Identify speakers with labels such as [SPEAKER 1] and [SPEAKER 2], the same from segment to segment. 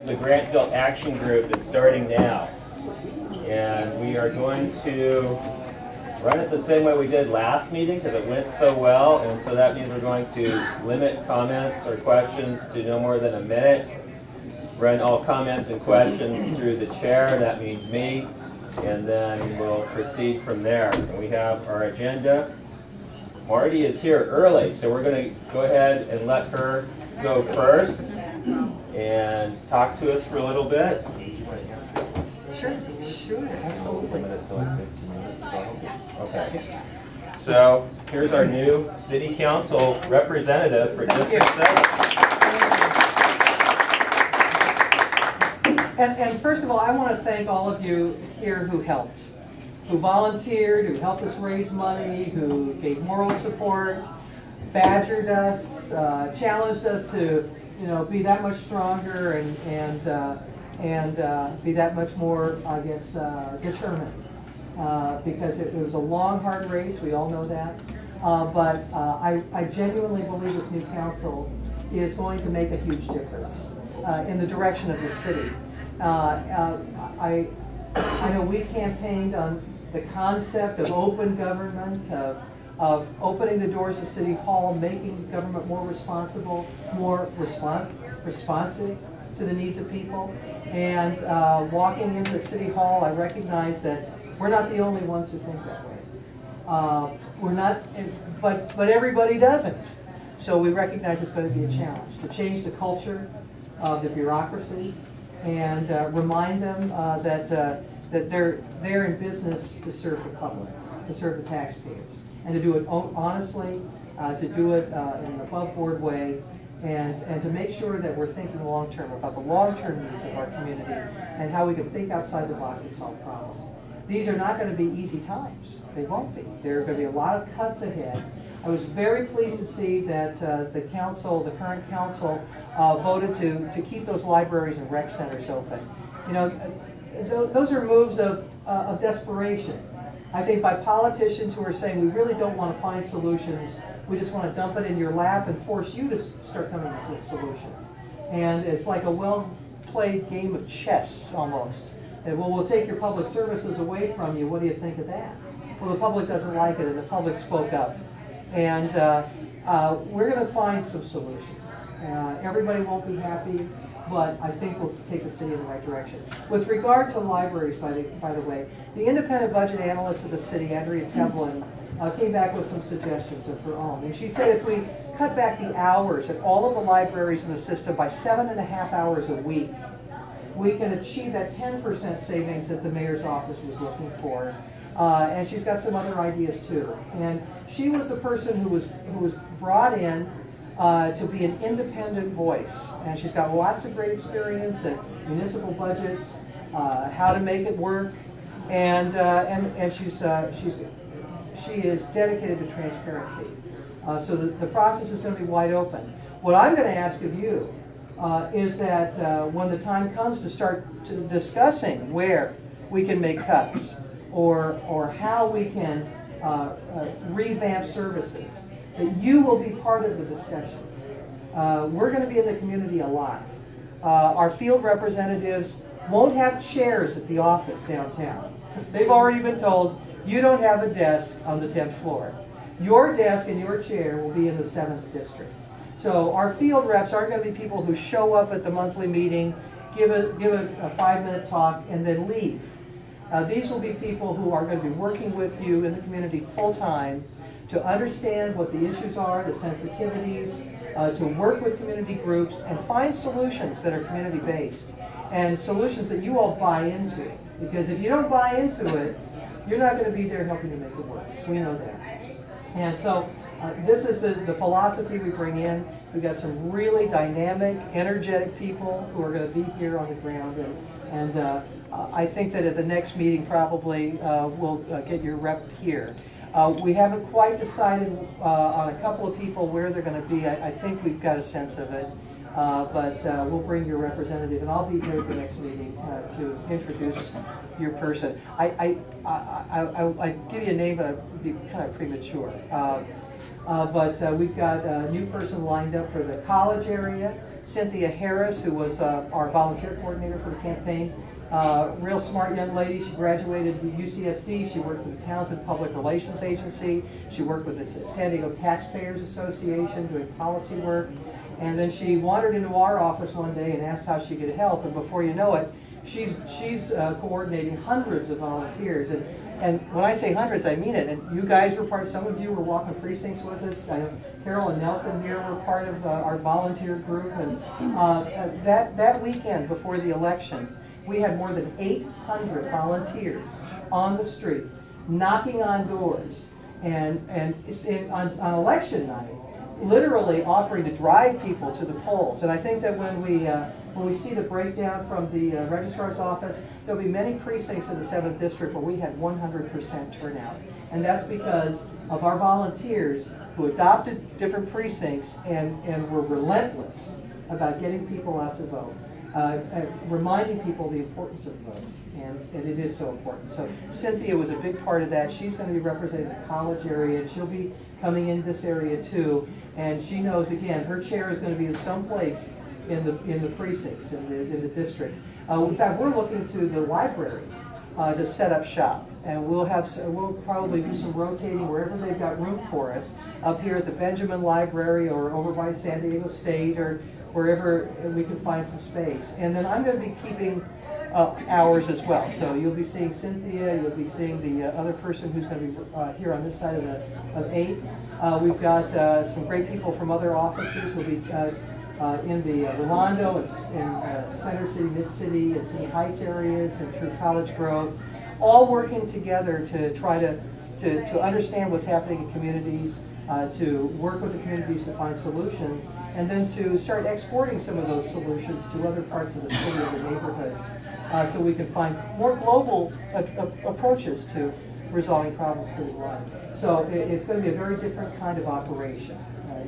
[SPEAKER 1] The Grantville Action Group is starting now, and we are going to run it the same way we did last meeting because it went so well, and so that means we're going to limit comments or questions to no more than a minute. Run all comments and questions through the chair, that means me, and then we'll proceed from there. And we have our agenda. Marty is here early, so we're going to go ahead and let her go first and talk to us for a little bit.
[SPEAKER 2] Sure, absolutely.
[SPEAKER 1] Okay. So here's our new City Council representative for District 7.
[SPEAKER 2] And first of all, I want to thank all of you here who helped, who volunteered, who helped us raise money, who gave moral support, badgered us, challenged us to be that much stronger and be that much more, I guess, determined. Because it was a long, hard race, we all know that. But I genuinely believe this new council is going to make a huge difference in the direction of the city. I know we've campaigned on the concept of open government, of opening the doors of City Hall, making government more responsible, more responsive to the needs of people. And walking into City Hall, I recognize that we're not the only ones who think that way. We're not, but everybody doesn't. So we recognize it's going to be a challenge to change the culture of the bureaucracy and remind them that they're in business to serve the public, to serve the taxpayers, and to do it honestly, to do it in an above-board way, and to make sure that we're thinking long-term about the long-term needs of our community and how we can think outside the box to solve problems. These are not going to be easy times. They won't be. There are going to be a lot of cuts ahead. I was very pleased to see that the council, the current council, voted to keep those libraries and rec centers open. Those are moves of desperation. I think by politicians who are saying we really don't want to find solutions, we just want to dump it in your lap and force you to start coming up with solutions. And it's like a well-played game of chess almost. And, well, we'll take your public services away from you. What do you think of that? Well, the public doesn't like it, and the public spoke up. And we're going to find some solutions. Everybody won't be happy, but I think we'll take the city in the right direction. With regard to libraries, by the way, the independent budget analyst of the city, Andrea Tevlin, came back with some suggestions of her own. And she said if we cut back the hours at all of the libraries in the system by 7.5 hours a week, we can achieve that 10% savings that the mayor's office was looking for. And she's got some other ideas too. And she was the person who was brought in to be an independent voice. And she's got lots of great experience at municipal budgets, how to make it work, and she is dedicated to transparency. So the process is going to be wide open. What I'm going to ask of you is that when the time comes to start discussing where we can make cuts or how we can revamp services, that you will be part of the discussion. We're going to be in the community a lot. Our field representatives won't have chairs at the office downtown. They've already been told, you don't have a desk on the 10th floor. Your desk and your chair will be in the 7th district. So our field reps aren't going to be people who show up at the monthly meeting, give a 5-minute talk, and then leave. These will be people who are going to be working with you in the community full-time to understand what the issues are, the sensitivities, to work with community groups and find solutions that are community-based and solutions that you all buy into. Because if you don't buy into it, you're not going to be there helping to make it work. We know that. And so this is the philosophy we bring in. We've got some really dynamic, energetic people who are going to be here on the ground. And I think that at the next meeting probably we'll get your rep here. We haven't quite decided on a couple of people where they're going to be. I think we've got a sense of it. But we'll bring your representative, and I'll be here at the next meeting to introduce your person. I give you a name, but I'd be kind of premature. But we've got a new person lined up for the college area. Cynthia Harris, who was our volunteer coordinator for the campaign. Real smart young lady. She graduated at UCSD. She worked for the Townsend Public Relations Agency. She worked with the San Diego Taxpayers Association doing policy work. And then she wandered into our office one day and asked how she could help. And before you know it, she's coordinating hundreds of volunteers. And when I say hundreds, I mean it. And you guys were part, some of you were walking precincts with us. I know Carol and Nelson here were part of our volunteer group. And that weekend before the election, we had more than 800 volunteers on the street, knocking on doors, and on election night, literally offering to drive people to the polls. And I think that when we see the breakdown from the registrar's office, there'll be many precincts in the 7th District where we had 100% turnout. And that's because of our volunteers who adopted different precincts and were relentless about getting people out to vote. Reminding people the importance of vote, and it is so important. So Cynthia was a big part of that. She's going to be representing the college area, and she'll be coming in this area too. And she knows, again, her chair is going to be in some place in the precincts, in the district. In fact, we're looking to the libraries to set up shop, and we'll probably do some rotating wherever they've got room for us, up here at the Benjamin Library or over by San Diego State or wherever we can find some space. And then I'm going to be keeping hours as well. So you'll be seeing Cynthia, you'll be seeing the other person who's going to be here on this side of 8. We've got some great people from other offices who'll be in the Rolando, in Center City, Mid-City, and City Heights areas, and through College Grove, all working together to try to understand what's happening in communities, to work with the communities to find solutions, and then to start exporting some of those solutions to other parts of the city or the neighborhoods, so we can find more global approaches to resolving problems citywide. So it's going to be a very different kind of operation.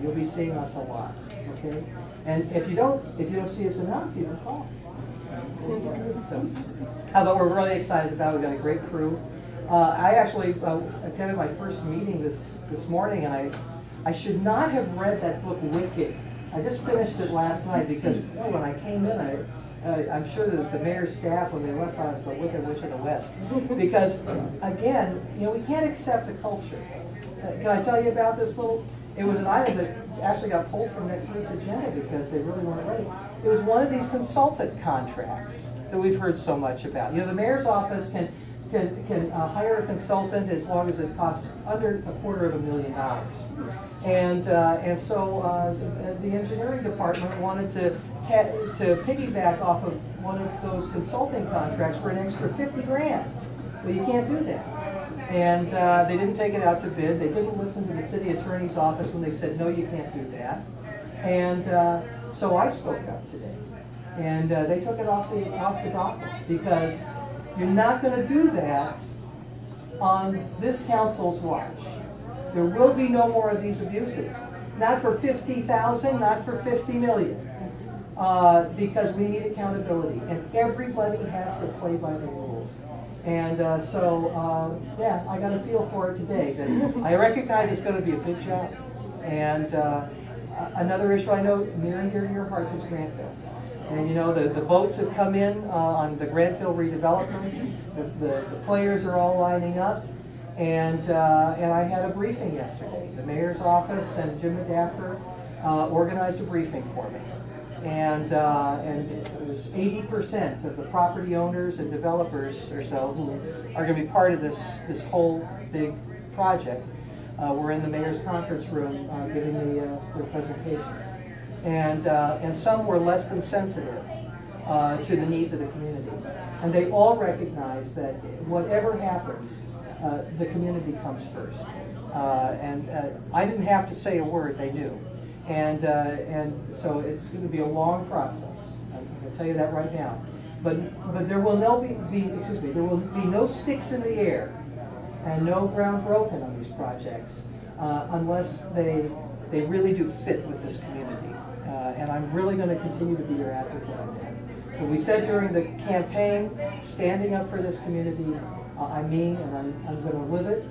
[SPEAKER 2] You'll be seeing us a lot, okay? And if you don't see us enough, you can call. So, but we're really excited about it. We've got a great crew. I actually attended my first meeting this morning, and I should not have read that book, Wicked. I just finished it last night because boy, when I came in, I'm sure that the mayor's staff, when they left, I was like, Wicked Witch of the West. Because, again, we can't accept the culture. Can I tell you about this little? It was an item that actually got pulled from next week's agenda because they really weren't ready. It was one of these consultant contracts that we've heard so much about. The mayor's office can hire a consultant as long as it costs under $250,000. And so the engineering department wanted to piggyback off of one of those consulting contracts for an extra $50,000. Well, you can't do that. And they didn't take it out to bid. They didn't listen to the city attorney's office when they said, no, you can't do that. And so I spoke up today. And they took it off the docket because you're not going to do that on this council's watch. There will be no more of these abuses. Not for 50,000, not for 50 million. Because we need accountability. And everybody has to play by the rules. And yeah, I got a feel for it today. But I recognize it's going to be a big job. And another issue I know near and dear to your hearts is Grantville. And the votes have come in on the Grantville redevelopment. The players are all lining up. And I had a briefing yesterday. The mayor's office and Jim McDaffer organized a briefing for me. And it was 80% of the property owners and developers or so who are going to be part of this whole big project were in the mayor's conference room giving their presentations. And some were less than sensitive to the needs of the community. And they all recognize that whatever happens, the community comes first. And I didn't have to say a word, they knew. And so it's going to be a long process. I'm going to tell you that right now. But there will there will be no sticks in the air and no ground broken on these projects unless they really do fit with this community. And I'm really going to continue to be your advocate on that. But we said during the campaign, standing up for this community, I mean, and I'm going to live it.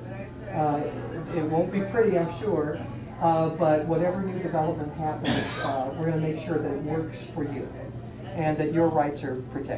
[SPEAKER 2] It won't be pretty, I'm sure, but whatever new development happens, we're going to make sure that it works for you and that your rights are protected.